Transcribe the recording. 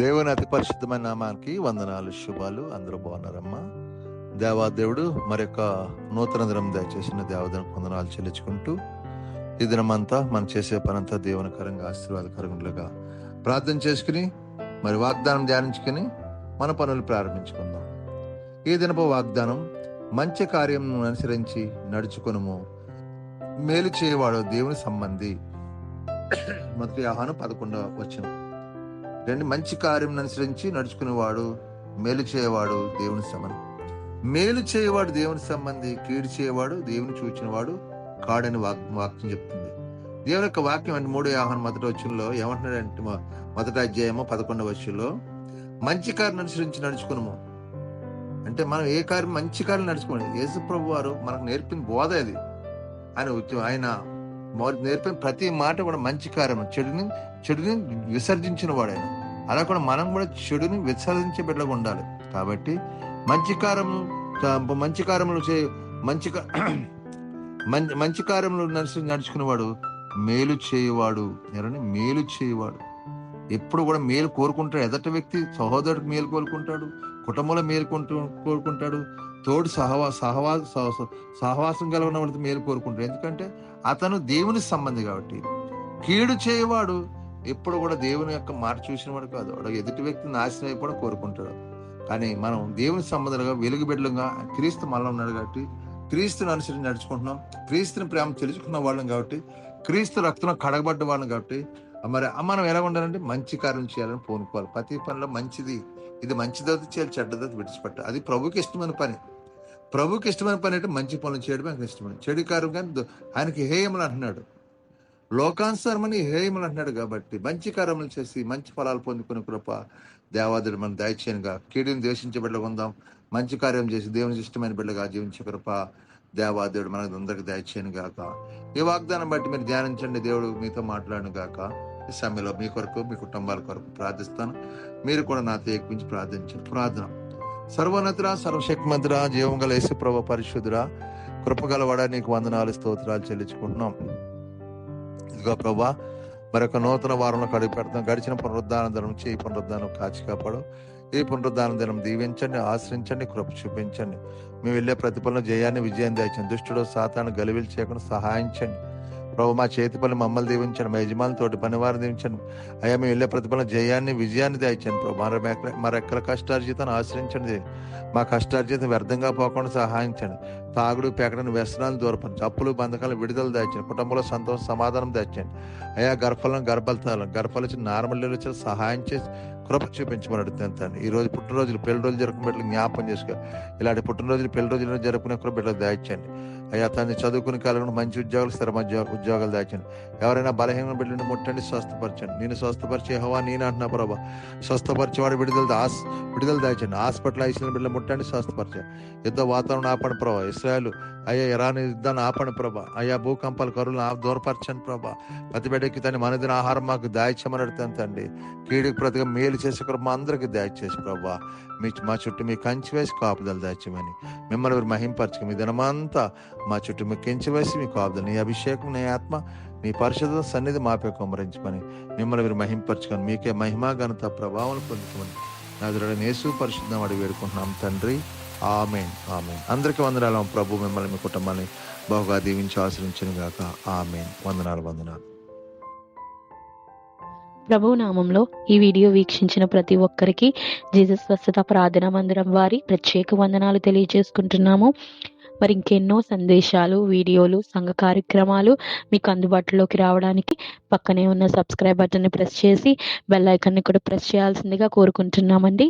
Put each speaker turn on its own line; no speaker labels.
దేవుని అతి పరిశుద్ధమైన నామానికి వందనాలు, శుభాలు. అందరూ బాగున్నారమ్మా? దేవాదేవుడు మరొక నూతన దినం దయచేసిన దేవదనికి వందనాలు చెల్లించుకుంటూ ఈ దినమంతా మనం చేసే పనంతా దేవునికరంగా ఆశీర్వాదకరంగా ప్రార్థన చేసుకుని మరి వాగ్దానం ధ్యానించుకుని మన పనులు ప్రారంభించుకుందాం. ఈ దినపు వాగ్దానం, మంచి కార్యం అనుసరించి నడుచుకును, మేలు చేయవాడు దేవుని సంబంధి. మొదటి యోహాను 11వ రెండు, మంచి కార్యం అనుసరించి నడుచుకునేవాడు, మేలు చేయవాడు దేవుని సంబంధి. మేలు చేయవాడు దేవుని సంబంధి, కీడు చేయవాడు దేవుని చూచినవాడు కాడని వాక్యం చెప్తుంది. దేవుని యొక్క వాక్యం అంటే 3 యోహాను 1వ ఏమంటున్నాడంటే, 1వ అధ్యాయము 11వ మంచి కార్యం అనుసరించి నడుచుకును అంటే మనం ఏ కార్యం, మంచి కార్యం నడుచుకోండి. యేసు ప్రభు వారు మనకు నేర్పిన బోధ అది. ఆయన నేర్పిన ప్రతి మాట కూడా మంచి కార్యం, చెడుని విసర్జించిన వాడు ఆయన. అలా కూడా మనం కూడా చెడుని విసర్జించే బిడ్డగా ఉండాలి. కాబట్టి మంచి కార్యములు నడుచుకునేవాడు మేలు చేయవాడు. మేలు చేయవాడు ఎప్పుడు కూడా మేలు కోరుకుంటాడు. ఎదటి వ్యక్తి సహోదరుడికి మేలు కోరుకుంటాడు, కుటుంబంలో మేలు కోరుకుంటాడు, తోడు సహవాసం కలిగిన వాడితో మేలు కోరుకుంటాడు. ఎందుకంటే అతను దేవుని సంబంధి కాబట్టి. కీడు చేయవాడు ఎప్పుడు కూడా దేవుని యొక్క మాట చూసిన వాడు కాదు. వాడు ఎదుటి వ్యక్తిని నాశనం అయిపోవడం కోరుకుంటాడు. కానీ మనం దేవుని సంబంధాలుగా, వెలుగు బిడ్డలుగా, క్రీస్తు మనలో ఉన్నాడు కాబట్టి, క్రీస్తుని అనుసరించి నడుచుకుంటున్నాం, క్రీస్తుని ప్రేమ తెలుసుకున్న వాళ్ళం కాబట్టి, క్రీస్తు రక్తం కడగబడ్డ వాళ్ళం కాబట్టి, మరి మనం ఎలా ఉండాలంటే మంచి కార్యం చేయాలని పూనుకోవాలి. ప్రతి పనిలో మంచిది, ఇది మంచిదైతే చేయాలి, చెడ్డదైతే విడిచిపెట్టాలి. అది ప్రభుకి ఇష్టమైన పని. ప్రభుకి ఇష్టమైన పని అంటే మంచి పనులు చేయడం ఆయనకు ఇష్టమైన. చెడు కార్యం కానీ ఆయనకి హేయములు అంటున్నాడు, లోకానుసారమని హేయములు అంటున్నాడు. కాబట్టి మంచి కార్యములు చేసి మంచి ఫలాలు పొందుకునే కృప దేవాదుడు మనం దయచేయనుగా. కీడుని ద్వేషించే బిడ్డగా ఉందాం, మంచి కార్యం చేసి దేవునికి ఇష్టమైన బిడ్డగా జీవించే కృప దేవాదేవుడు మనకు అందరికి దయచేయను గాక. ఈ వాగ్దానం బట్టి మీరు ధ్యానించండి. దేవుడు మీతో మాట్లాడను గాక. ఈ సమయంలో మీ కొరకు, మీ కుటుంబాల కొరకు ప్రార్థిస్తాను. మీరు కూడా నాతో ఏకపించి ప్రార్థించండి. ప్రార్థన. సర్వోన్నతుడా, సర్వశక్తిమంతుడా, జీవం గల యేసు ప్రభువా, పరిశుద్ధుడా, కృపగలవాడా, నీకు వందనాలు, స్తోత్రాలు చెల్లించుకుంటున్నాం. ఇదిగో ప్రభువా, మరొక నూతన వారంలో కడిగి పెడతాం. గడిచిన పునరుద్ధాన దినం నుంచి ఈ పునరుద్ధానం కాచి కాపాడు. ఈ పునరుద్ధాన దినం దీవించండి, ఆశ్రయించండి, కృప చూపించండి. మేము వెళ్ళే ప్రతిఫలం జయాన్ని, విజయం దాయించండి. దుష్టుడు సాతాను గలివిలు చేయకుండా సహాయించండి ప్రభు. మా చేతి పని మమ్మల్ని దీవించండి, మా యజమాని తోటి పనివారిని దీవించండి. అయ్యా, మేము వెళ్ళే ప్రతిఫలం జయాన్ని, విజయాన్ని దాయించండి ప్రభు. మరెక్కల కష్టార్జితాన్ని ఆశ్రయించండి. మా కష్టార్జితం వ్యర్థంగా పోకుండా సహాయించండి. తాగుడు, పేకడని, వ్యసనాలను దూరపరచండి. అప్పులు, బంధకాలను విడుదల దాయించండి. కుటుంబంలో సంతోషం, సమాధానం దాయించండి. అయ్యా, గర్భఫలించి నార్మల్ సహాయం చేసి కృప చూపించమని అడుగుతాను. ఈ రోజు పుట్టినరోజులు, పెళ్లి రోజులు జరుపుకునే బిడ్డలు జ్ఞాపకం చేసుకో. ఇలాంటి పుట్టినరోజులు, పెళ్లి రోజులు జరుపుకునే కూడా బిడ్డలు దాయించండి. అయ్యా, తను చదువుకుని కాలంలో మంచి ఉద్యోగాలు, స్థిర ఉద్యోగాలు దాచండి. ఎవరైనా బలహీన బిడ్డలను ముట్టండి, స్వస్థపరచండి. నేను స్వస్థపరిచే యెహోవా నేను అంటున్నా ప్రభా. స్వస్థపరిచేవాడు విడుదల దాచండి. హాస్పిటల్ ఐసీలో బిడ్డలు ముట్టండి, స్వస్థపరచండి. యుద్ధ వాతావరణం ఆపండి ప్రభా. ఇశ్రాయేలు అయ్యా ఇరాన్ యుద్ధాన్ని ఆపండి ప్రభా. అయ్యా, భూకంపాలు, కరువులను దూరపరచండి ప్రభా. ప్రతి బిడ్డకి తన మనదిన ఆహారం మాకు దాయిచ్చమని అడుగుతాను తండ్రి. కీడుకు ప్రతిగా మేలు చేసే కృప మా అందరికి దాయిచేసి ప్రభా. మా చుట్టూ మీ కంచి వేసి కాపుదల దాచమని మిమ్మల్ని మీరు మహింపరచుకు. మీ దినమంతా మా చుట్టూ మీ కంచి వేసి మీ కాపుదల, నీ అభిషేకం, నీ ఆత్మ, నీ పరిశుద్ధ సన్నిధి మాపై కుమ్మరించమని మిమ్మల్ని మీరు మహింపరచుకొని మీకే మహిమా ఘనత ప్రభావం పొందుకోమని నాదుడైన యేసు పరిశుద్ధం అడిగి వేడుకుంటున్నాం తండ్రి. ఆమేన్, ఆమేన్. అందరికీ వందనాలు. ప్రభు మిమ్మల్ని, మీ కుటుంబాన్ని బహుగా దీవించి ఆశ్రయించును గాక. ఆమేన్. వందనాలు.
ప్రభు నామంలో ఈ వీడియో వీక్షించిన ప్రతి ఒక్కరికి జీసస్ స్వస్థత ప్రార్థనా మందిరం వారి ప్రత్యేక వందనాలు తెలియజేసుకుంటున్నాము. మరి ఇంకెన్నో సందేశాలు, వీడియోలు, సంఘ కార్యక్రమాలు మీకు అందుబాటులోకి రావడానికి పక్కనే ఉన్న సబ్స్క్రైబ్ బటన్ని ప్రెస్ చేసి బెల్ ఐకాన్ని కూడా ప్రెస్ చేయాల్సిందిగా కోరుకుంటున్నామండి.